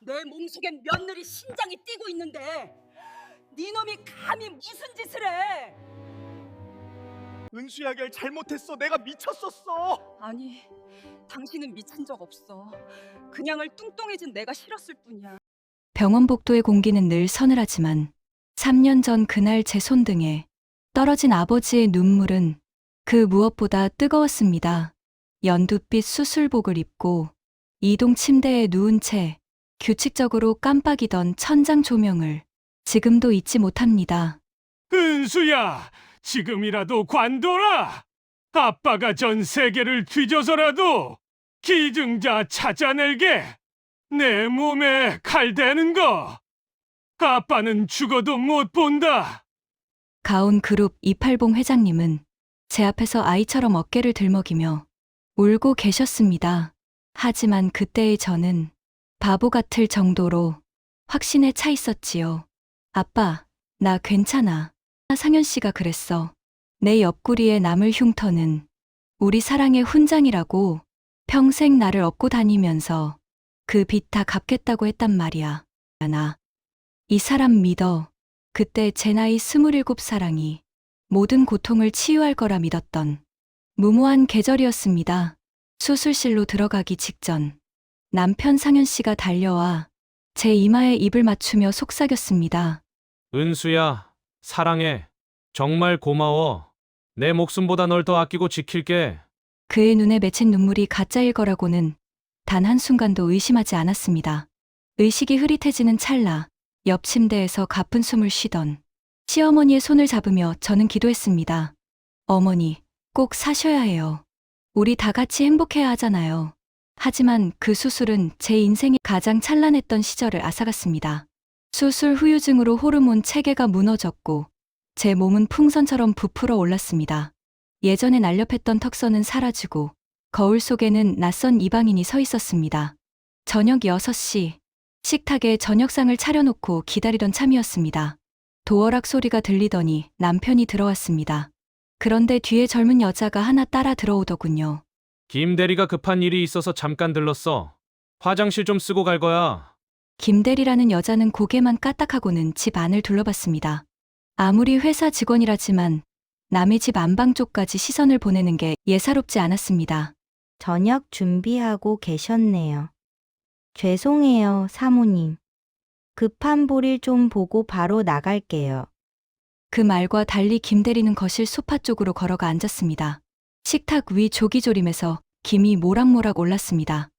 내 몸속엔 며느리 심장이 뛰고 있는데 네 놈이 감히 무슨 짓을 해? 은수야, 걔 잘못했어. 내가 미쳤었어. 아니, 당신은 미친 적 없어. 그냥을 뚱뚱해진 내가 싫었을 뿐이야. 병원 복도의 공기는 늘 서늘하지만 3년 전 그날 제 손등에 떨어진 아버지의 눈물은 그 무엇보다 뜨거웠습니다. 연두빛 수술복을 입고 이동 침대에 누운 채 규칙적으로 깜빡이던 천장 조명을 지금도 잊지 못합니다. 은수야, 지금이라도 관둬라. 아빠가 전 세계를 뒤져서라도 기증자 찾아낼게. 내 몸에 칼 대는 거. 아빠는 죽어도 못 본다. 가온그룹 이팔봉 회장님은 제 앞에서 아이처럼 어깨를 들먹이며 울고 계셨습니다. 하지만 그때의 저는 바보 같을 정도로 확신에 차 있었지요. 아빠, 나 괜찮아. 상현 씨가 그랬어. 내 옆구리에 남을 흉터는 우리 사랑의 훈장이라고 평생 나를 업고 다니면서 그 빚 다 갚겠다고 했단 말이야. 나 이 사람 믿어. 그때 제 나이 27사랑이 모든 고통을 치유할 거라 믿었던 무모한 계절이었습니다. 수술실로 들어가기 직전 남편 상현 씨가 달려와 제 이마에 입을 맞추며 속삭였습니다. 은수야, 사랑해. 정말 고마워. 내 목숨보다 널 더 아끼고 지킬게. 그의 눈에 맺힌 눈물이 가짜일 거라고는 단 한순간도 의심하지 않았습니다. 의식이 흐릿해지는 찰나 옆 침대에서 가쁜 숨을 쉬던 시어머니의 손을 잡으며 저는 기도했습니다. 어머니, 꼭 사셔야 해요. 우리 다 같이 행복해야 하잖아요. 하지만 그 수술은 제 인생의 가장 찬란했던 시절을 앗아갔습니다. 수술 후유증으로 호르몬 체계가 무너졌고 제 몸은 풍선처럼 부풀어 올랐습니다. 예전에 날렵했던 턱선은 사라지고 거울 속에는 낯선 이방인이 서 있었습니다. 저녁 6시, 식탁에 저녁상을 차려놓고 기다리던 참이었습니다. 도어락 소리가 들리더니 남편이 들어왔습니다. 그런데 뒤에 젊은 여자가 하나 따라 들어오더군요. 김 대리가 급한 일이 있어서 잠깐 들렀어. 화장실 좀 쓰고 갈 거야. 김대리라는 여자는 고개만 까딱하고는 집 안을 둘러봤습니다. 아무리 회사 직원이라지만 남의 집 안방 쪽까지 시선을 보내는 게 예사롭지 않았습니다. 저녁 준비하고 계셨네요. 죄송해요, 사모님. 급한 볼일 좀 보고 바로 나갈게요. 그 말과 달리 김대리는 거실 소파 쪽으로 걸어가 앉았습니다. 식탁 위 조기조림에서 김이 모락모락 올랐습니다.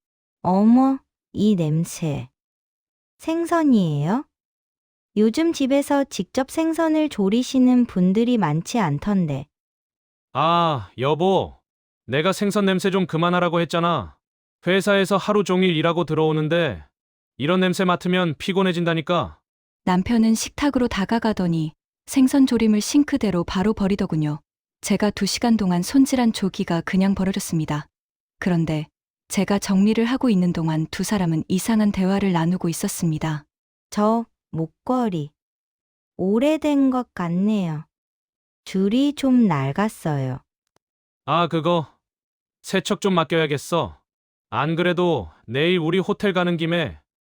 어머, 이 냄새. 생선이에요? 요즘 집에서 직접 생선을 조리시는 분들이 많지 않던데. 아, 여보. 내가 생선 냄새 좀 그만하라고 했잖아. 회사에서 하루 종일 일하고 들어오는데 이런 냄새 맡으면 피곤해진다니까. 남편은 식탁으로 다가가더니 생선 조림을 싱크대로 바로 버리더군요. 제가 2시간 동안 손질한 조기가 그냥 버려졌습니다. 그런데 제가 정리를 하고 있는 동안 두 사람은 이상한 대화를 나누고 있었습니다. 저 목걸이. 오래된 것 같네요. 줄이 좀 낡았어요. 아, 그거 세척 좀 맡겨야겠어. 안 그래도 내일 우리 호텔 가는 김에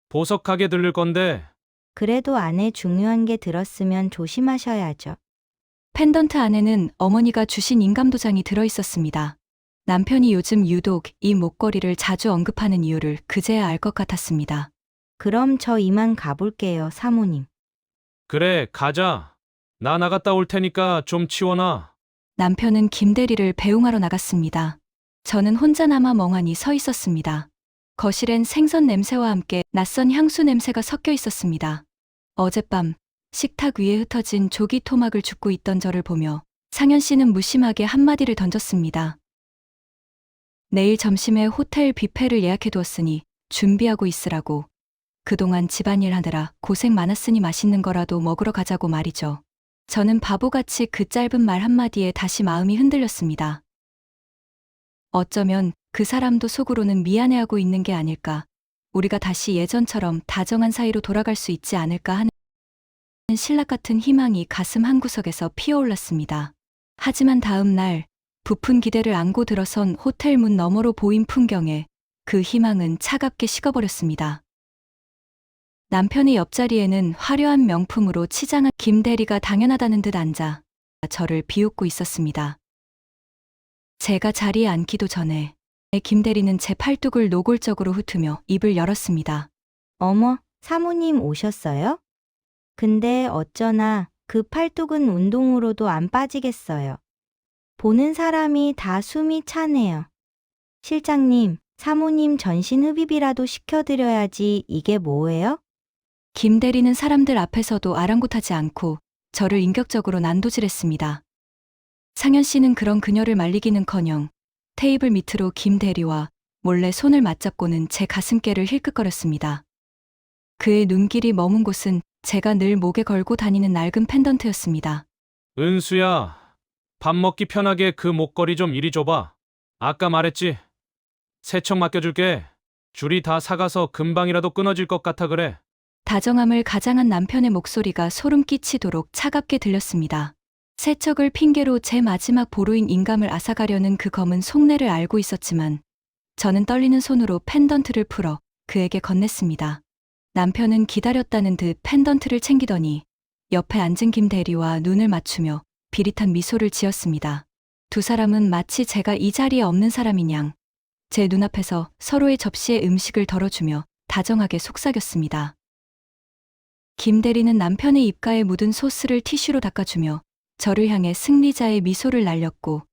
보석 가게 들를 건데. 그래도 안에 중요한 게 들었으면 조심하셔야죠. 펜던트 안에는 어머니가 주신 인감도장이 들어있었습니다. 남편이 요즘 유독 이 목걸이를 자주 언급하는 이유를 그제야 알 것 같았습니다. 그럼 저 이만 가볼게요, 사모님. 그래, 가자. 나 나갔다 올 테니까 좀 치워놔. 남편은 김대리를 배웅하러 나갔습니다. 저는 혼자 남아 멍하니 서 있었습니다. 거실엔 생선 냄새와 함께 낯선 향수 냄새가 섞여 있었습니다. 어젯밤 식탁 위에 흩어진 조기 토막을 줍고 있던 저를 보며 상현 씨는 무심하게 한마디를 던졌습니다. 내일 점심에 호텔 뷔페를 예약해두었으니 준비하고 있으라고. 그동안 집안일 하느라 고생 많았으니 맛있는 거라도 먹으러 가자고 말이죠. 저는 바보같이 그 짧은 말 한마디에 다시 마음이 흔들렸습니다. 어쩌면 그 사람도 속으로는 미안해하고 있는 게 아닐까. 우리가 다시 예전처럼 다정한 사이로 돌아갈 수 있지 않을까 하는 신락 같은 희망이 가슴 한구석에서 피어올랐습니다. 하지만 다음 날 부푼 기대를 안고 들어선 호텔 문 너머로 보인 풍경에 그 희망은 차갑게 식어버렸습니다. 남편의 옆자리에는 화려한 명품으로 치장한 김 대리가 당연하다는 듯 앉아 저를 비웃고 있었습니다. 제가 자리에 앉기도 전에 김 대리는 제 팔뚝을 노골적으로 훑으며 입을 열었습니다. 어머, 사모님 오셨어요? 근데 어쩌나 그 팔뚝은 운동으로도 안 빠지겠어요. 보는 사람이 다 숨이 차네요. 실장님, 사모님 전신 흡입이라도 시켜드려야지 이게 뭐예요? 김 대리는 사람들 앞에서도 아랑곳하지 않고 저를 인격적으로 난도질했습니다. 상현 씨는 그런 그녀를 말리기는커녕 테이블 밑으로 김 대리와 몰래 손을 맞잡고는 제 가슴께를 힐끗거렸습니다. 그의 눈길이 머문 곳은 제가 늘 목에 걸고 다니는 낡은 펜던트였습니다. 은수야, 밥 먹기 편하게 그 목걸이 좀 이리 줘봐. 아까 말했지? 세척 맡겨줄게. 줄이 다 사가서 금방이라도 끊어질 것 같아 그래. 다정함을 가장한 남편의 목소리가 소름 끼치도록 차갑게 들렸습니다. 세척을 핑계로 제 마지막 보루인 인감을 앗아가려는 그 검은 속내를 알고 있었지만 저는 떨리는 손으로 펜던트를 풀어 그에게 건넸습니다. 남편은 기다렸다는 듯 펜던트를 챙기더니 옆에 앉은 김 대리와 눈을 맞추며 비릿한 미소를 지었습니다. 두 사람은 마치 제가 이 자리에 없는 사람인 양 제 눈앞에서 서로의 접시에 음식을 덜어주며 다정하게 속삭였습니다. 김 대리는 남편의 입가에 묻은 소스를 티슈로 닦아주며 저를 향해 승리자의 미소를 날렸고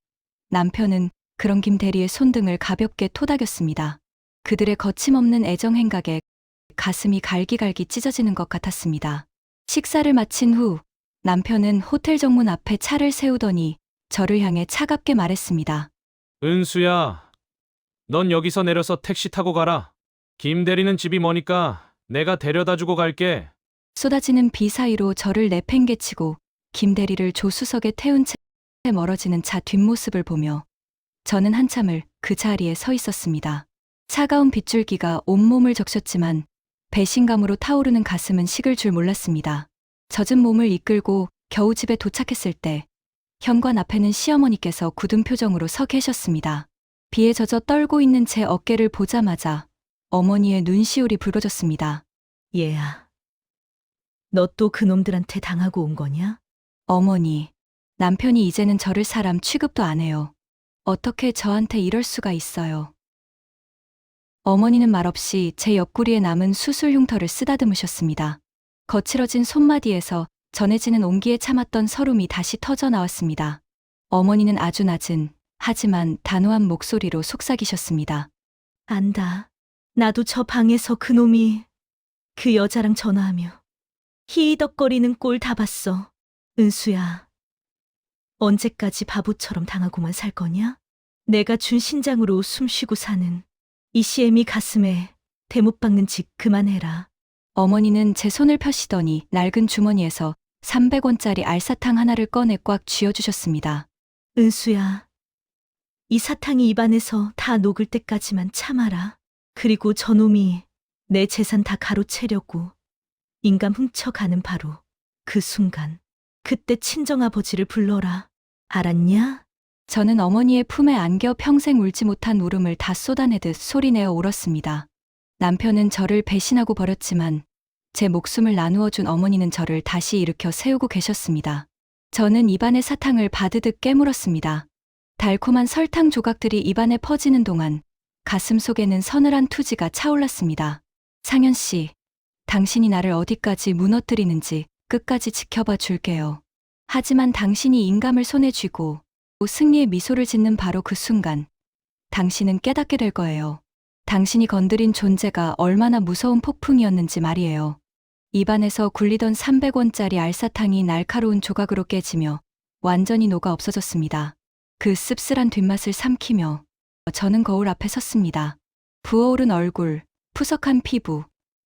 남편은 그런 김 대리의 손등을 가볍게 토닥였습니다. 그들의 거침없는 애정 행각에 가슴이 갈기갈기 찢어지는 것 같았습니다. 식사를 마친 후 남편은 호텔 정문 앞에 차를 세우더니 저를 향해 차갑게 말했습니다. 은수야, 넌 여기서 내려서 택시 타고 가라. 김 대리는 집이 머니까 내가 데려다주고 갈게. 쏟아지는 비 사이로 저를 내팽개치고 김 대리를 조수석에 태운 채 멀어지는 차 뒷모습을 보며 저는 한참을 그 자리에 서 있었습니다. 차가운 빗줄기가 온몸을 적셨지만 배신감으로 타오르는 가슴은 식을 줄 몰랐습니다. 젖은 몸을 이끌고 겨우 집에 도착했을 때 현관 앞에는 시어머니께서 굳은 표정으로 서 계셨습니다. 비에 젖어 떨고 있는 제 어깨를 보자마자 어머니의 눈시울이 붉어졌습니다. 얘야, 너 또 그놈들한테 당하고 온 거냐? 어머니, 남편이 이제는 저를 사람 취급도 안 해요. 어떻게 저한테 이럴 수가 있어요. 어머니는 말없이 제 옆구리에 남은 수술 흉터를 쓰다듬으셨습니다. 거칠어진 손마디에서 전해지는 온기에 참았던 서름이 다시 터져 나왔습니다. 어머니는 아주 낮은 하지만 단호한 목소리로 속삭이셨습니다. 안다. 나도 저 방에서 그놈이 그 여자랑 전화하며 히덕거리는 꼴 다 봤어. 은수야, 언제까지 바보처럼 당하고만 살 거냐? 내가 준 신장으로 숨쉬고 사는 이 CM이 가슴에 대못 박는 짓 그만해라. 어머니는 제 손을 펴시더니 낡은 주머니에서 300원짜리 알사탕 하나를 꺼내 꽉 쥐어주셨습니다. 은수야, 이 사탕이 입안에서 다 녹을 때까지만 참아라. 그리고 저놈이 내 재산 다 가로채려고 인감 훔쳐가는 바로 그 순간, 그때 친정아버지를 불러라. 알았냐? 저는 어머니의 품에 안겨 평생 울지 못한 울음을 다 쏟아내듯 소리내어 울었습니다. 남편은 저를 배신하고 버렸지만 제 목숨을 나누어 준 어머니는 저를 다시 일으켜 세우고 계셨습니다. 저는 입안의 사탕을 바드득 깨물었습니다. 달콤한 설탕 조각들이 입안에 퍼지는 동안 가슴 속에는 서늘한 투지가 차올랐습니다. 상현 씨, 당신이 나를 어디까지 무너뜨리는지 끝까지 지켜봐 줄게요. 하지만 당신이 인감을 손에 쥐고 승리의 미소를 짓는 바로 그 순간 당신은 깨닫게 될 거예요. 당신이 건드린 존재가 얼마나 무서운 폭풍이었는지 말이에요. 입안에서 굴리던 300원짜리 알사탕이 날카로운 조각으로 깨지며 완전히 녹아 없어졌습니다. 그 씁쓸한 뒷맛을 삼키며 저는 거울 앞에 섰습니다. 부어오른 얼굴, 푸석한 피부,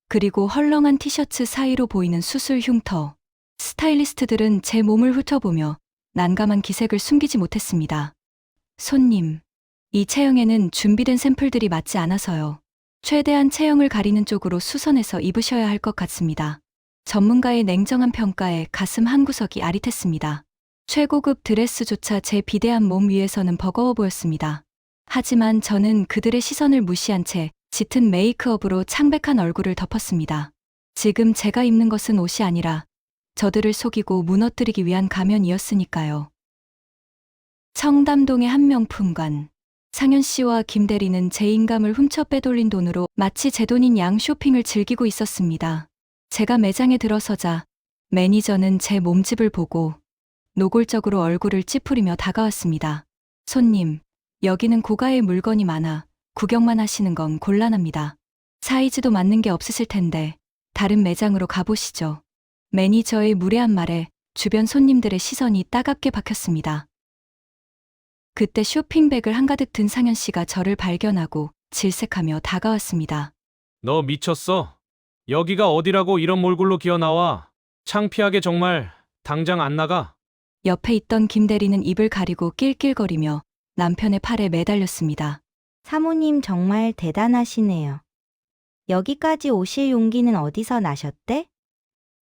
그리고 헐렁한 티셔츠 사이로 보이는 수술 흉터. 스타일리스트들은 제 몸을 훑어보며 난감한 기색을 숨기지 못했습니다. 손님, 이 체형에는 준비된 샘플들이 맞지 않아서요. 최대한 체형을 가리는 쪽으로 수선해서 입으셔야 할 것 같습니다. 전문가의 냉정한 평가에 가슴 한구석이 아릿했습니다. 최고급 드레스조차 제 비대한 몸 위에서는 버거워 보였습니다. 하지만 저는 그들의 시선을 무시한 채 짙은 메이크업으로 창백한 얼굴을 덮었습니다. 지금 제가 입는 것은 옷이 아니라 저들을 속이고 무너뜨리기 위한 가면이었으니까요. 청담동의 한 명품관. 상현 씨와 김 대리는 제 인감을 훔쳐 빼돌린 돈으로 마치 제 돈인 양 쇼핑을 즐기고 있었습니다. 제가 매장에 들어서자 매니저는 제 몸집을 보고 노골적으로 얼굴을 찌푸리며 다가왔습니다. 손님, 여기는 고가의 물건이 많아 구경만 하시는 건 곤란합니다. 사이즈도 맞는 게 없으실 텐데 다른 매장으로 가보시죠. 매니저의 무례한 말에 주변 손님들의 시선이 따갑게 박혔습니다. 그때 쇼핑백을 한가득 든 상현 씨가 저를 발견하고 질색하며 다가왔습니다. 너 미쳤어? 여기가 어디라고 이런 몰골로 기어 나와? 창피하게 정말 당장 안 나가? 옆에 있던 김 대리는 입을 가리고 낄낄거리며 남편의 팔에 매달렸습니다. 사모님 정말 대단하시네요. 여기까지 오실 용기는 어디서 나셨대?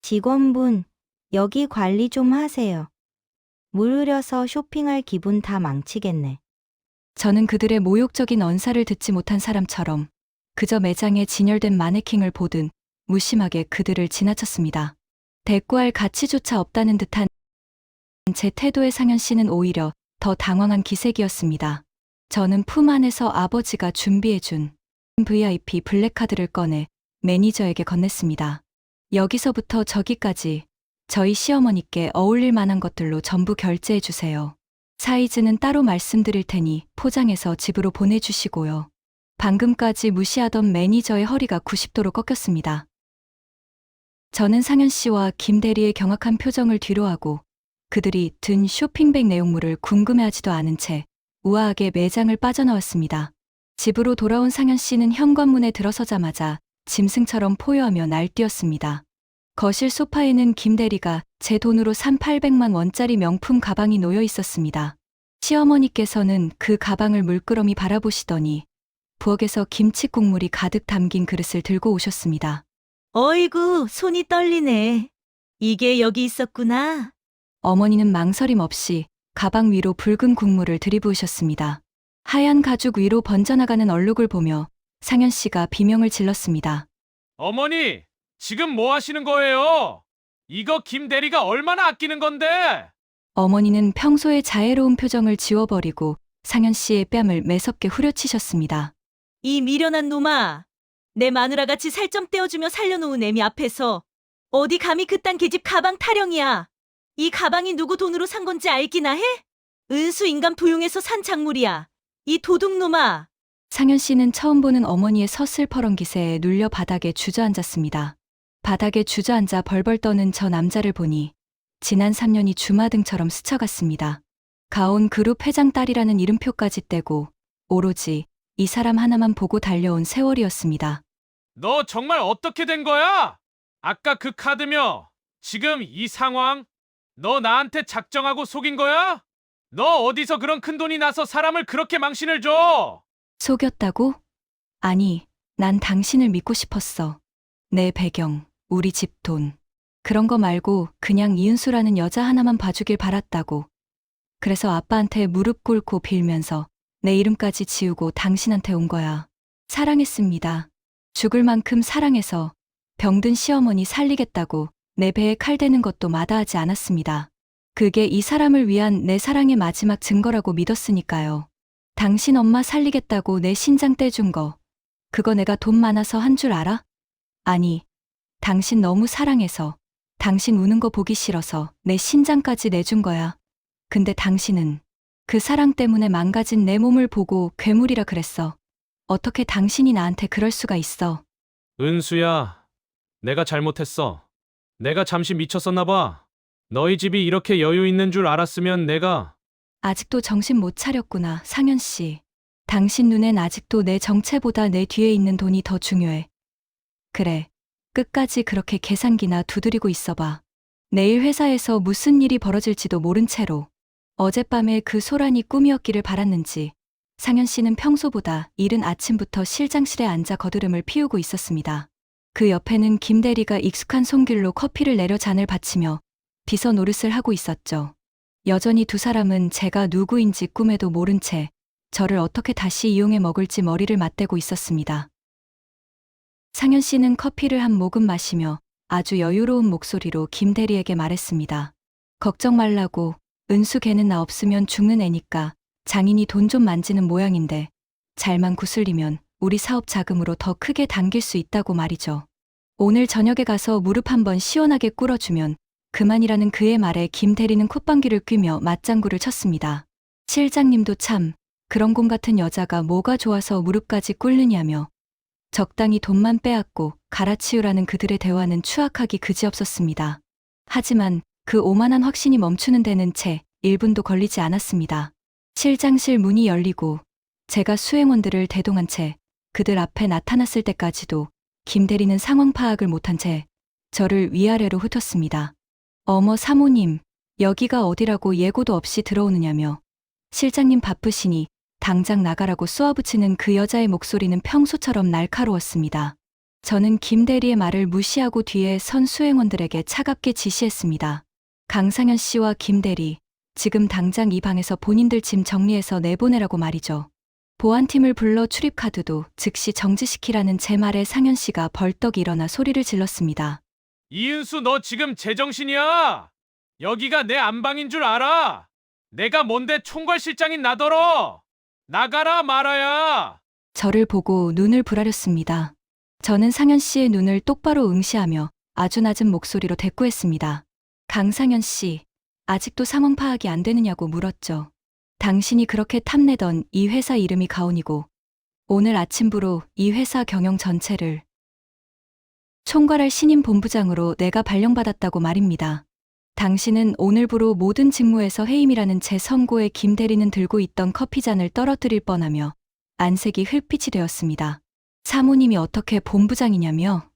직원분, 여기 관리 좀 하세요. 물 흐려서 쇼핑할 기분 다 망치겠네. 저는 그들의 모욕적인 언사를 듣지 못한 사람처럼 그저 매장에 진열된 마네킹을 보듯 무심하게 그들을 지나쳤습니다. 대꾸할 가치조차 없다는 듯한 제 태도에 상현 씨는 오히려 더 당황한 기색이었습니다. 저는 품 안에서 아버지가 준비해준 VIP 블랙카드를 꺼내 매니저에게 건넸습니다. 여기서부터 저기까지 저희 시어머니께 어울릴 만한 것들로 전부 결제해 주세요. 사이즈는 따로 말씀드릴 테니 포장해서 집으로 보내주시고요. 방금까지 무시하던 매니저의 허리가 90도로 꺾였습니다. 저는 상현 씨와 김 대리의 경악한 표정을 뒤로하고 그들이 든 쇼핑백 내용물을 궁금해하지도 않은 채 우아하게 매장을 빠져나왔습니다. 집으로 돌아온 상현 씨는 현관문에 들어서자마자 짐승처럼 포효하며 날뛰었습니다. 거실 소파에는 김 대리가 제 돈으로 산 800만 원짜리 명품 가방이 놓여 있었습니다. 시어머니께서는 그 가방을 물끄러미 바라보시더니 부엌에서 김치 국물이 가득 담긴 그릇을 들고 오셨습니다. 어이구, 손이 떨리네. 이게 여기 있었구나. 어머니는 망설임 없이 가방 위로 붉은 국물을 들이부으셨습니다. 하얀 가죽 위로 번져나가는 얼룩을 보며 상현 씨가 비명을 질렀습니다. 어머니, 지금 뭐 하시는 거예요? 이거 김 대리가 얼마나 아끼는 건데? 어머니는 평소의 자애로운 표정을 지워버리고 상현 씨의 뺨을 매섭게 후려치셨습니다. 이 미련한 놈아. 내 마누라같이 살 좀 떼어주며 살려놓은 애미 앞에서 어디 감히 그딴 계집 가방 타령이야. 이 가방이 누구 돈으로 산 건지 알기나 해? 은수 인간 부용해서 산 작물이야. 이 도둑놈아. 상현 씨는 처음 보는 어머니의 서슬퍼런 기세에 눌려 바닥에 주저앉았습니다. 바닥에 주저앉아 벌벌 떠는 저 남자를 보니 지난 3년이 주마등처럼 스쳐갔습니다. 가온 그룹 회장 딸이라는 이름표까지 떼고 오로지 이 사람 하나만 보고 달려온 세월이었습니다. 너 정말 어떻게 된 거야? 아까 그 카드며 지금 이 상황? 너 나한테 작정하고 속인 거야? 너 어디서 그런 큰 돈이 나서 사람을 그렇게 망신을 줘? 속였다고? 아니, 난 당신을 믿고 싶었어. 내 배경, 우리 집 돈. 그런 거 말고 그냥 이은수라는 여자 하나만 봐주길 바랐다고. 그래서 아빠한테 무릎 꿇고 빌면서 내 이름까지 지우고 당신한테 온 거야. 사랑했습니다. 죽을 만큼 사랑해서 병든 시어머니 살리겠다고 내 배에 칼 대는 것도 마다하지 않았습니다. 그게 이 사람을 위한 내 사랑의 마지막 증거라고 믿었으니까요. 당신 엄마 살리겠다고 내 신장 떼준 거, 그거 내가 돈 많아서 한 줄 알아? 아니, 당신 너무 사랑해서, 당신 우는 거 보기 싫어서 내 신장까지 내준 거야. 근데 당신은 그 사랑 때문에 망가진 내 몸을 보고 괴물이라 그랬어. 어떻게 당신이 나한테 그럴 수가 있어? 은수야, 내가 잘못했어. 내가 잠시 미쳤었나 봐. 너희 집이 이렇게 여유 있는 줄 알았으면 내가... 아직도 정신 못 차렸구나, 상현 씨. 당신 눈엔 아직도 내 정체보다 내 뒤에 있는 돈이 더 중요해. 그래, 끝까지 그렇게 계산기나 두드리고 있어봐. 내일 회사에서 무슨 일이 벌어질지도 모른 채로 어젯밤에 그 소란이 꿈이었기를 바랐는지 상현 씨는 평소보다 이른 아침부터 실장실에 앉아 거드름을 피우고 있었습니다. 그 옆에는 김 대리가 익숙한 손길로 커피를 내려 잔을 받치며 비서 노릇을 하고 있었죠. 여전히 두 사람은 제가 누구인지 꿈에도 모른 채 저를 어떻게 다시 이용해 먹을지 머리를 맞대고 있었습니다. 상현 씨는 커피를 한 모금 마시며 아주 여유로운 목소리로 김 대리에게 말했습니다. 걱정 말라고. 은수 걔는 나 없으면 죽는 애니까. 장인이 돈 좀 만지는 모양인데 잘만 구슬리면 우리 사업 자금으로 더 크게 당길 수 있다고 말이죠. 오늘 저녁에 가서 무릎 한번 시원하게 꿇어주면 그만이라는 그의 말에 김 대리는 콧방귀를 뀌며 맞장구를 쳤습니다. 실장님도 참 그런 곰 같은 여자가 뭐가 좋아서 무릎까지 꿇느냐며 적당히 돈만 빼앗고 갈아치우라는 그들의 대화는 추악하기 그지없었습니다. 하지만 그 오만한 확신이 멈추는 데는 채 1분도 걸리지 않았습니다. 실장실 문이 열리고 제가 수행원들을 대동한 채 그들 앞에 나타났을 때까지도 김 대리는 상황 파악을 못한 채 저를 위아래로 훑었습니다. 어머 사모님, 여기가 어디라고 예고도 없이 들어오느냐며 실장님 바쁘시니 당장 나가라고 쏘아붙이는 그 여자의 목소리는 평소처럼 날카로웠습니다. 저는 김 대리의 말을 무시하고 뒤에 선 수행원들에게 차갑게 지시했습니다. 강상현 씨와 김 대리, 지금 당장 이 방에서 본인들 짐 정리해서 내보내라고 말이죠. 보안팀을 불러 출입카드도 즉시 정지시키라는 제 말에 상현 씨가 벌떡 일어나 소리를 질렀습니다. 이은수 너 지금 제정신이야? 여기가 내 안방인 줄 알아? 내가 뭔데 총괄실장인 나더러? 나가라 말아야. 저를 보고 눈을 부라렸습니다. 저는 상현 씨의 눈을 똑바로 응시하며 아주 낮은 목소리로 대꾸했습니다. 강상현 씨, 아직도 상황 파악이 안 되느냐고 물었죠. 당신이 그렇게 탐내던 이 회사 이름이 가온이고 오늘 아침부로 이 회사 경영 전체를 총괄할 신임 본부장으로 내가 발령받았다고 말입니다. 당신은 오늘부로 모든 직무에서 해임이라는 제 선고에 김 대리는 들고 있던 커피잔을 떨어뜨릴 뻔하며 안색이 흙빛이 되었습니다. 사모님이 어떻게 본부장이냐며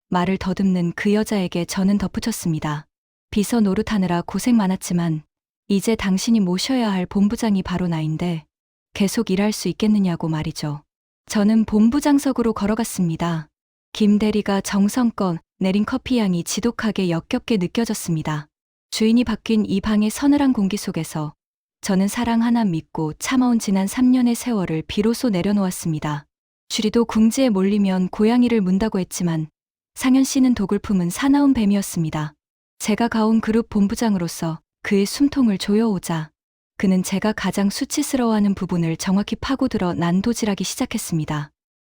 말을 더듬는 그 여자에게 저는 덧붙였습니다. 비서 노릇하느라 고생 많았지만 이제 당신이 모셔야 할 본부장이 바로 나인데 계속 일할 수 있겠느냐고 말이죠. 저는 본부장석으로 걸어갔습니다. 김 대리가 정성껏 내린 커피 향이 지독하게 역겹게 느껴졌습니다. 주인이 바뀐 이 방의 서늘한 공기 속에서 저는 사랑 하나 믿고 참아온 지난 3년의 세월을 비로소 내려놓았습니다. 주리도 궁지에 몰리면 고양이를 문다고 했지만 상현 씨는 독을 품은 사나운 뱀이었습니다. 제가 가온 그룹 본부장으로서 그의 숨통을 조여오자 그는 제가 가장 수치스러워하는 부분을 정확히 파고들어 난도질하기 시작했습니다.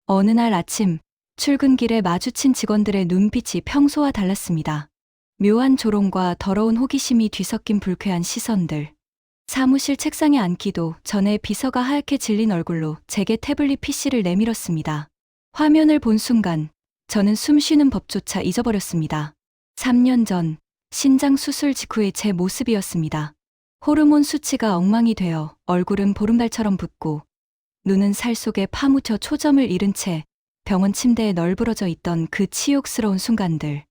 어느 날 아침 출근길에 마주친 직원들의 눈빛이 평소와 달랐습니다. 묘한 조롱과 더러운 호기심이 뒤섞인 불쾌한 시선들. 사무실 책상에 앉기도 전에 비서가 하얗게 질린 얼굴로 제게 태블릿 PC를 내밀었습니다. 화면을 본 순간 저는 숨 쉬는 법조차 잊어버렸습니다. 3년 전 신장 수술 직후의 제 모습이었습니다. 호르몬 수치가 엉망이 되어 얼굴은 보름달처럼 붓고 눈은 살 속에 파묻혀 초점을 잃은 채 병원 침대에 널브러져 있던 그 치욕스러운 순간들.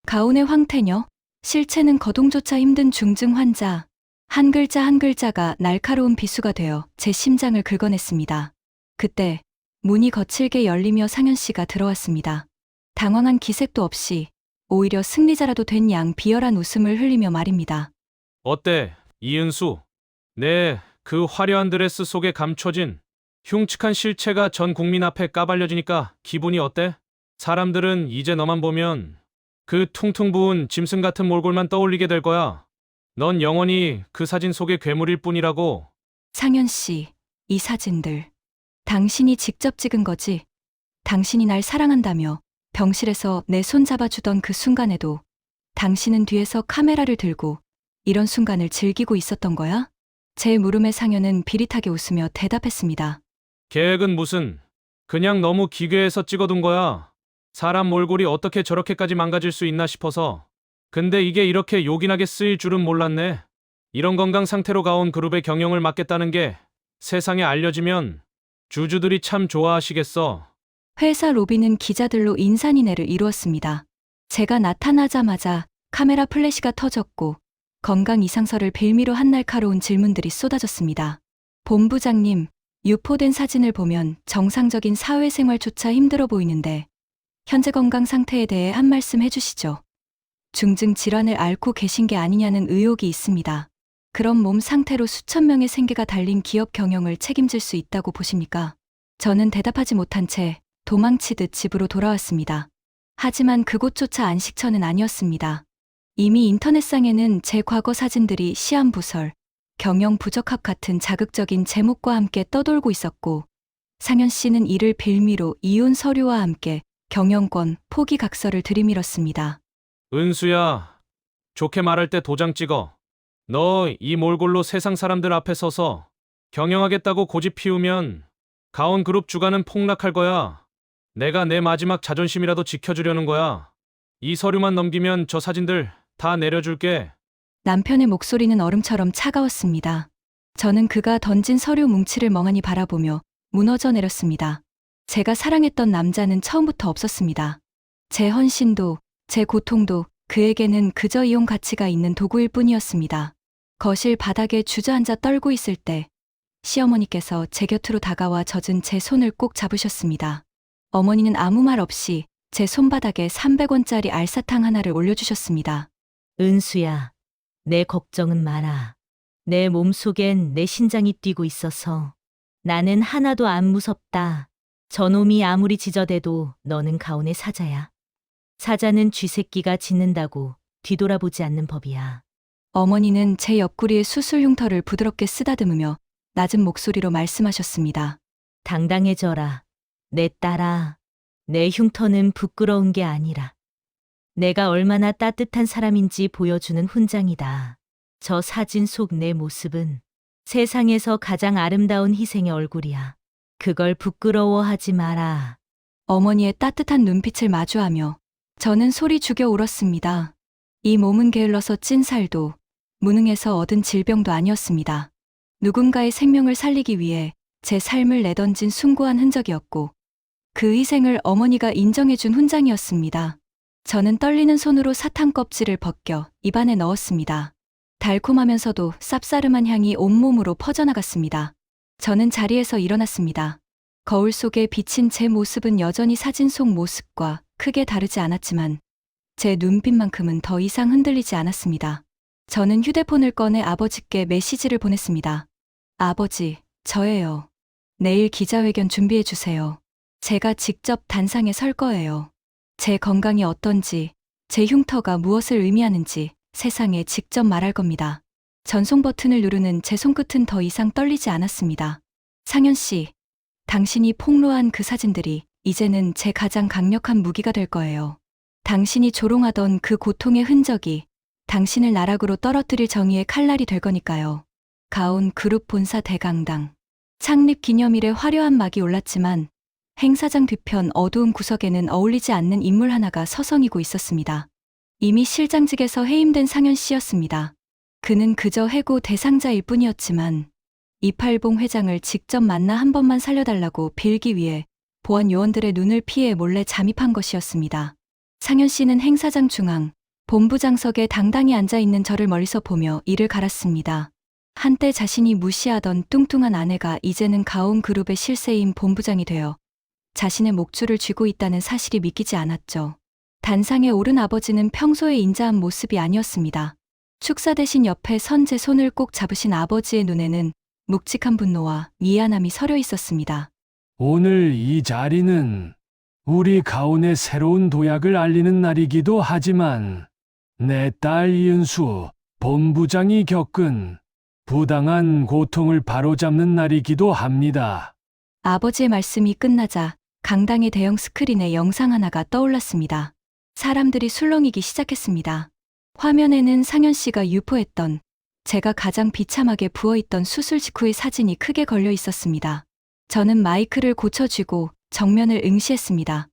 가온의 황태녀, 실체는 거동조차 힘든 중증 환자. 한 글자 한 글자가 날카로운 비수가 되어 제 심장을 긁어냈습니다. 그때 문이 거칠게 열리며 상현 씨가 들어왔습니다. 당황한 기색도 없이 오히려 승리자라도 된 양 비열한 웃음을 흘리며 말입니다. 어때, 이은수? 네, 그 화려한 드레스 속에 감춰진 흉측한 실체가 전 국민 앞에 까발려지니까 기분이 어때? 사람들은 이제 너만 보면 그 퉁퉁 부은 짐승 같은 몰골만 떠올리게 될 거야. 넌 영원히 그 사진 속의 괴물일 뿐이라고. 상현 씨, 이 사진들. 당신이 직접 찍은 거지? 당신이 날 사랑한다며 병실에서 내 손 잡아주던 그 순간에도 당신은 뒤에서 카메라를 들고 이런 순간을 즐기고 있었던 거야? 제 물음에 상현은 비릿하게 웃으며 대답했습니다. 계획은 무슨, 그냥 너무 기괴해서 찍어둔 거야. 사람 몰골이 어떻게 저렇게까지 망가질 수 있나 싶어서. 근데 이게 이렇게 요긴하게 쓰일 줄은 몰랐네. 이런 건강 상태로 가온 그룹의 경영을 맡겠다는 게 세상에 알려지면 주주들이 참 좋아하시겠어. 회사 로비는 기자들로 인산인해를 이루었습니다. 제가 나타나자마자 카메라 플래시가 터졌고 건강 이상설을 빌미로 한 날카로운 질문들이 쏟아졌습니다. 본부장님, 유포된 사진을 보면 정상적인 사회생활조차 힘들어 보이는데 현재 건강 상태에 대해 한 말씀 해주시죠. 중증 질환을 앓고 계신 게 아니냐는 의혹이 있습니다. 그런 몸 상태로 수천 명의 생계가 달린 기업 경영을 책임질 수 있다고 보십니까? 저는 대답하지 못한 채 도망치듯 집으로 돌아왔습니다. 하지만 그곳조차 안식처는 아니었습니다. 이미 인터넷상에는 제 과거 사진들이 시한부설, 경영 부적합 같은 자극적인 제목과 함께 떠돌고 있었고, 상현 씨는 이를 빌미로 이혼 서류와 함께 경영권 포기 각서를 들이밀었습니다. 은수야, 좋게 말할 때 도장 찍어. 너 이 몰골로 세상 사람들 앞에 서서 경영하겠다고 고집 피우면 가온그룹 주가는 폭락할 거야. 내가 내 마지막 자존심이라도 지켜주려는 거야. 이 서류만 넘기면 저 사진들 다 내려줄게. 남편의 목소리는 얼음처럼 차가웠습니다. 저는 그가 던진 서류 뭉치를 멍하니 바라보며 무너져 내렸습니다. 제가 사랑했던 남자는 처음부터 없었습니다. 제 헌신도, 제 고통도 그에게는 그저 이용 가치가 있는 도구일 뿐이었습니다. 거실 바닥에 주저앉아 떨고 있을 때 시어머니께서 제 곁으로 다가와 젖은 제 손을 꼭 잡으셨습니다. 어머니는 아무 말 없이 제 손바닥에 300원짜리 알사탕 하나를 올려주셨습니다. 은수야, 내 걱정은 마라. 내 몸속엔 내 심장이 뛰고 있어서 나는 하나도 안 무섭다. 저놈이 아무리 지저대도 너는 가온의 사자야. 사자는 쥐새끼가 짖는다고 뒤돌아보지 않는 법이야. 어머니는 제 옆구리에 수술 흉터를 부드럽게 쓰다듬으며 낮은 목소리로 말씀하셨습니다. 당당해져라. 내 딸아, 내 흉터는 부끄러운 게 아니라 내가 얼마나 따뜻한 사람인지 보여주는 훈장이다. 저 사진 속 내 모습은 세상에서 가장 아름다운 희생의 얼굴이야. 그걸 부끄러워하지 마라. 어머니의 따뜻한 눈빛을 마주하며 저는 소리 죽여 울었습니다. 이 몸은 게을러서 찐 살도, 무능해서 얻은 질병도 아니었습니다. 누군가의 생명을 살리기 위해 제 삶을 내던진 숭고한 흔적이었고, 그 희생을 어머니가 인정해준 훈장이었습니다. 저는 떨리는 손으로 사탕 껍질을 벗겨 입안에 넣었습니다. 달콤하면서도 쌉싸름한 향이 온몸으로 퍼져나갔습니다. 저는 자리에서 일어났습니다. 거울 속에 비친 제 모습은 여전히 사진 속 모습과 크게 다르지 않았지만 제 눈빛만큼은 더 이상 흔들리지 않았습니다. 저는 휴대폰을 꺼내 아버지께 메시지를 보냈습니다. 아버지, 저예요. 내일 기자회견 준비해 주세요. 제가 직접 단상에 설 거예요. 제 건강이 어떤지, 제 흉터가 무엇을 의미하는지 세상에 직접 말할 겁니다. 전송 버튼을 누르는 제 손끝은 더 이상 떨리지 않았습니다. 상현 씨, 당신이 폭로한 그 사진들이 이제는 제 가장 강력한 무기가 될 거예요. 당신이 조롱하던 그 고통의 흔적이 당신을 나락으로 떨어뜨릴 정의의 칼날이 될 거니까요. 가온 그룹 본사 대강당. 창립 기념일에 화려한 막이 올랐지만 행사장 뒤편 어두운 구석에는 어울리지 않는 인물 하나가 서성이고 있었습니다. 이미 실장직에서 해임된 상현 씨였습니다. 그는 그저 해고 대상자일 뿐이었지만 이팔봉 회장을 직접 만나 한 번만 살려달라고 빌기 위해 보안 요원들의 눈을 피해 몰래 잠입한 것이었습니다. 상현 씨는 행사장 중앙 본부장석에 당당히 앉아있는 저를 멀리서 보며 이를 갈았습니다. 한때 자신이 무시하던 뚱뚱한 아내가 이제는 가온 그룹의 실세인 본부장이 되어 자신의 목줄을 쥐고 있다는 사실이 믿기지 않았죠. 단상에 오른 아버지는 평소에 인자한 모습이 아니었습니다. 축사 대신 옆에 선 제 손을 꼭 잡으신 아버지의 눈에는 묵직한 분노와 미안함이 서려 있었습니다. 오늘 이 자리는 우리 가온의 새로운 도약을 알리는 날이기도 하지만 내 딸 이은수 본부장이 겪은 부당한 고통을 바로잡는 날이기도 합니다. 아버지의 말씀이 끝나자 강당의 대형 스크린에 영상 하나가 떠올랐습니다. 사람들이 술렁이기 시작했습니다. 화면에는 상현 씨가 유포했던 제가 가장 비참하게 부어있던 수술 직후의 사진이 크게 걸려 있었습니다. 저는 마이크를 고쳐쥐고 정면을 응시했습니다.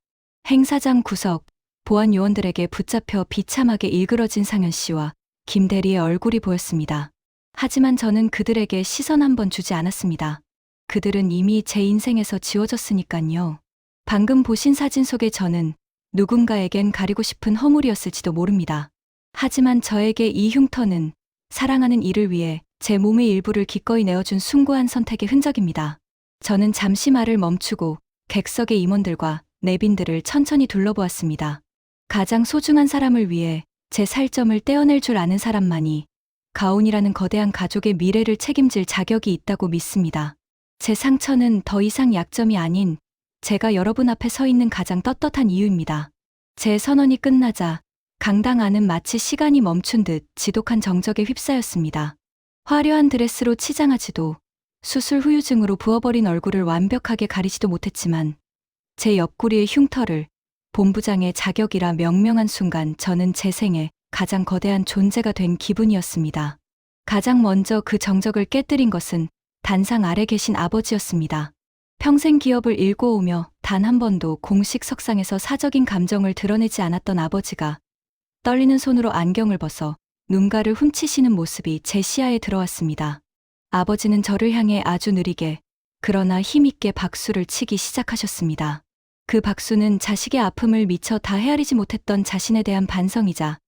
행사장 구석, 보안 요원들에게 붙잡혀 비참하게 일그러진 상현 씨와 김 대리의 얼굴이 보였습니다. 하지만 저는 그들에게 시선 한 번 주지 않았습니다. 그들은 이미 제 인생에서 지워졌으니깐요. 방금 보신 사진 속의 저는 누군가에겐 가리고 싶은 허물이었을지도 모릅니다. 하지만 저에게 이 흉터는 사랑하는 이를 위해 제 몸의 일부를 기꺼이 내어준 숭고한 선택의 흔적입니다. 저는 잠시 말을 멈추고 객석의 임원들과 내빈들을 천천히 둘러보았습니다. 가장 소중한 사람을 위해 제 살점을 떼어낼 줄 아는 사람만이 가온이라는 거대한 가족의 미래를 책임질 자격이 있다고 믿습니다. 제 상처는 더 이상 약점이 아닌 제가 여러분 앞에 서 있는 가장 떳떳한 이유입니다. 제 선언이 끝나자 강당 안은 마치 시간이 멈춘 듯 지독한 정적에 휩싸였습니다. 화려한 드레스로 치장하지도 수술 후유증으로 부어버린 얼굴을 완벽하게 가리지도 못했지만 제 옆구리의 흉터를 본부장의 자격이라 명명한 순간 저는 제 생에 가장 거대한 존재가 된 기분이었습니다. 가장 먼저 그 정적을 깨뜨린 것은 단상 아래 계신 아버지였습니다. 평생 기업을 일궈오며 단 한 번도 공식 석상에서 사적인 감정을 드러내지 않았던 아버지가 떨리는 손으로 안경을 벗어 눈가를 훔치시는 모습이 제 시야에 들어왔습니다. 아버지는 저를 향해 아주 느리게 그러나 힘있게 박수를 치기 시작하셨습니다. 그 박수는 자식의 아픔을 미처 다 헤아리지 못했던 자신에 대한 반성이자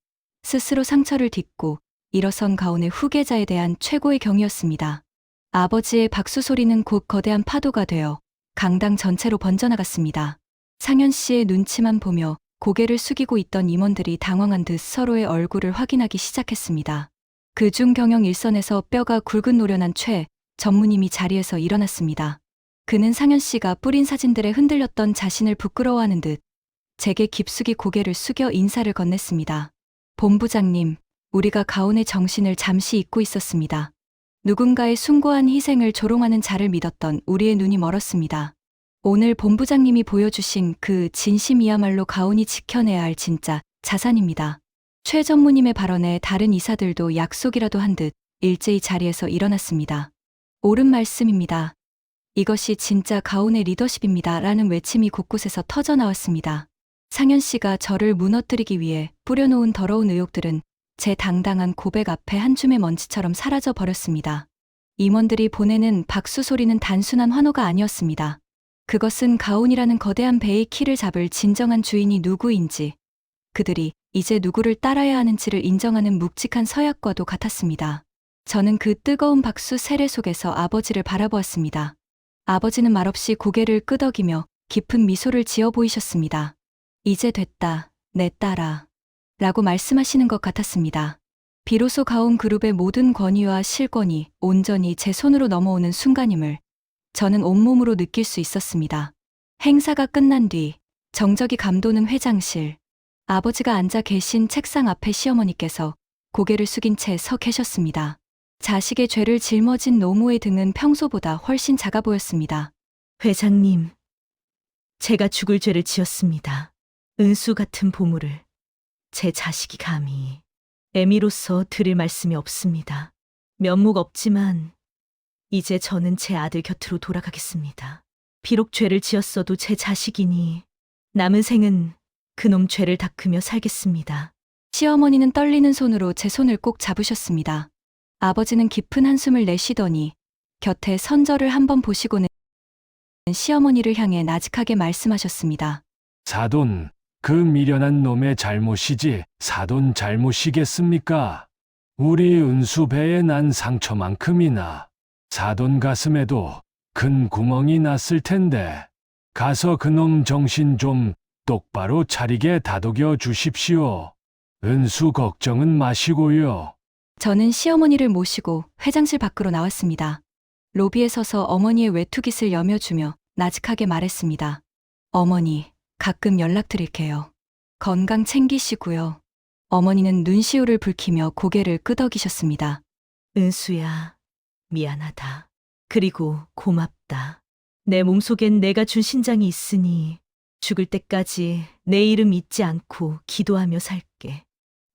스스로 상처를 딛고 일어선 가온의 후계자에 대한 최고의 경의였습니다. 아버지의 박수 소리는 곧 거대한 파도가 되어 강당 전체로 번져나갔습니다. 상현 씨의 눈치만 보며 고개를 숙이고 있던 임원들이 당황한 듯 서로의 얼굴을 확인하기 시작했습니다. 그중 경영 일선에서 뼈가 굵은 노련한 최 전무님이 자리에서 일어났습니다. 그는 상현 씨가 뿌린 사진들에 흔들렸던 자신을 부끄러워하는 듯 제게 깊숙이 고개를 숙여 인사를 건넸습니다. 본부장님, 우리가 가온의 정신을 잠시 잊고 있었습니다. 누군가의 숭고한 희생을 조롱하는 자를 믿었던 우리의 눈이 멀었습니다. 오늘 본부장님이 보여주신 그 진심이야말로 가온이 지켜내야 할 진짜 자산입니다. 최 전무님의 발언에 다른 이사들도 약속이라도 한 듯 일제히 자리에서 일어났습니다. 옳은 말씀입니다. 이것이 진짜 가온의 리더십입니다. 라는 외침이 곳곳에서 터져나왔습니다. 상현 씨가 저를 무너뜨리기 위해 뿌려놓은 더러운 의혹들은 제 당당한 고백 앞에 한 줌의 먼지처럼 사라져 버렸습니다. 임원들이 보내는 박수 소리는 단순한 환호가 아니었습니다. 그것은 가온이라는 거대한 배의 키를 잡을 진정한 주인이 누구인지, 그들이 이제 누구를 따라야 하는지를 인정하는 묵직한 서약과도 같았습니다. 저는 그 뜨거운 박수 세례 속에서 아버지를 바라보았습니다. 아버지는 말없이 고개를 끄덕이며 깊은 미소를 지어 보이셨습니다. 이제 됐다, 내 딸아. 라고 말씀하시는 것 같았습니다. 비로소 가온 그룹의 모든 권위와 실권이 온전히 제 손으로 넘어오는 순간임을 저는 온몸으로 느낄 수 있었습니다. 행사가 끝난 뒤 정적이 감도는 회장실. 아버지가 앉아 계신 책상 앞에 시어머니께서 고개를 숙인 채 서 계셨습니다. 자식의 죄를 짊어진 노모의 등은 평소보다 훨씬 작아 보였습니다. 회장님, 제가 죽을 죄를 지었습니다. 은수 같은 보물을 제 자식이 감히 애미로서 드릴 말씀이 없습니다. 면목 없지만 이제 저는 제 아들 곁으로 돌아가겠습니다. 비록 죄를 지었어도 제 자식이니 남은 생은 그놈 죄를 닦으며 살겠습니다. 시어머니는 떨리는 손으로 제 손을 꼭 잡으셨습니다. 아버지는 깊은 한숨을 내쉬더니 곁에 선저를 한번 보시고는 시어머니를 향해 나직하게 말씀하셨습니다. 사돈, 그 미련한 놈의 잘못이지 사돈 잘못이겠습니까? 우리 은수 배에 난 상처만큼이나 사돈 가슴에도 큰 구멍이 났을 텐데 가서 그놈 정신 좀 똑바로 차리게 다독여 주십시오. 은수 걱정은 마시고요. 저는 시어머니를 모시고 회장실 밖으로 나왔습니다. 로비에 서서 어머니의 외투깃을 여며주며 나직하게 말했습니다. 어머니, 가끔 연락드릴게요. 건강 챙기시고요. 어머니는 눈시울을 붉히며 고개를 끄덕이셨습니다. 은수야, 미안하다. 그리고 고맙다. 내 몸속엔 내가 준 신장이 있으니 죽을 때까지 내 이름 잊지 않고 기도하며 살게.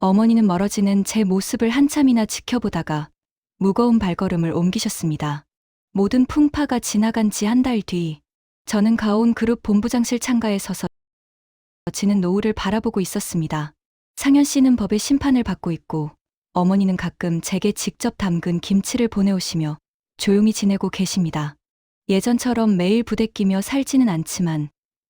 어머니는 멀어지는 제 모습을 한참이나 지켜보다가 무거운 발걸음을 옮기셨습니다. 모든 풍파가 지나간 지 한 달 뒤, 저는 가온 그룹 본부장실 창가에 서서 지는 노을을 바라보고 있었습니다. 상현 씨는 법의 심판을 받고 있고 어머니는 가끔 제게 직접 담근 김치를 보내오시며 조용히 지내고 계십니다. 예전처럼 매일 부대끼며 살지는 않지만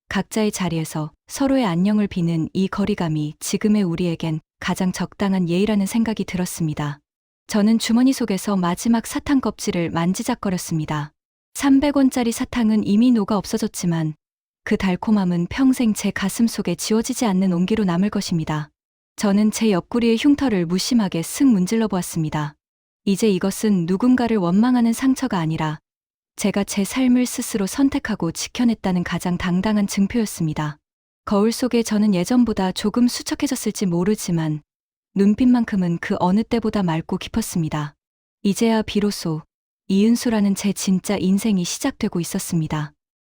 각자의 자리에서 서로의 안녕을 비는 이 거리감이 지금의 우리에겐 가장 적당한 예의라는 생각이 들었습니다. 저는 주머니 속에서 마지막 사탕 껍질을 만지작거렸습니다. 300원짜리 사탕은 이미 녹아 없어졌지만 그 달콤함은 평생 제 가슴 속에 지워지지 않는 온기로 남을 것입니다. 저는 제 옆구리의 흉터를 무심하게 슥 문질러 보았습니다. 이제 이것은 누군가를 원망하는 상처가 아니라 제가 제 삶을 스스로 선택하고 지켜냈다는 가장 당당한 증표였습니다. 거울 속에 저는 예전보다 조금 수척해졌을지 모르지만 눈빛만큼은 그 어느 때보다 맑고 깊었습니다. 이제야 비로소 이은수라는 제 진짜 인생이 시작되고 있었습니다.